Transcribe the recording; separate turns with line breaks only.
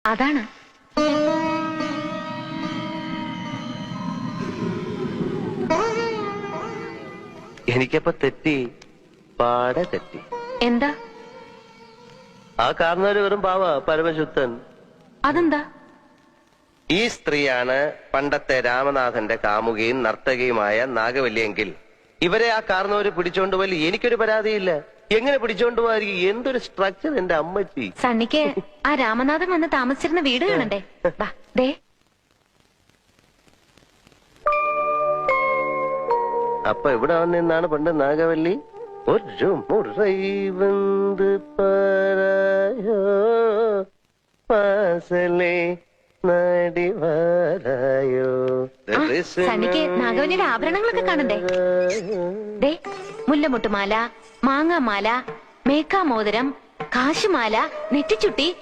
അതാണ്.
എനിക്കപ്പോ തെറ്റി, പാടെ തെറ്റി.
എന്താ?
ആ കാരണവര് വെറും പാവ, പരമശുദ്ധൻ.
അതെന്താ?
ഈ സ്ത്രീയാണ് പണ്ടത്തെ രാമനാഥന്റെ കാമുകയും നർത്തകിയുമായ നാഗവല്ലിയെങ്കിൽ ഇവരെ ആ കാരണവര് പിടിച്ചോണ്ടുപോയി എനിക്കൊരു പരാതിയില്ല. എങ്ങനെ പിടിച്ചോണ്ടുപോയിരിക്കും? എന്തൊരു സ്ട്രക്ചർ എന്റെ അമ്മച്ചി.
സണ്ണിക്ക് ആ രാമനാഥൻ വന്ന് താമസിച്ചിരുന്ന വീട് കാണണ്ടേ? ദേ.
അപ്പൊ ഇവിടെ വന്നെന്നാണ് പണ്ട് നാഗവല്ലി ഒരു മുറൈ വന്ന് പാരായോ പാസലേ നടിവാരായോ.
സണ്ണിക്ക് നാഗവല്ലിയുടെ ആഭരണങ്ങളൊക്കെ കാണണ്ടേ? ദേ, മുല്ലമുട്ടുമാല, മാങ്ങാമാല, മേക്കാമോതിരം, കാശുമാല, നെറ്റിച്ചുട്ടി.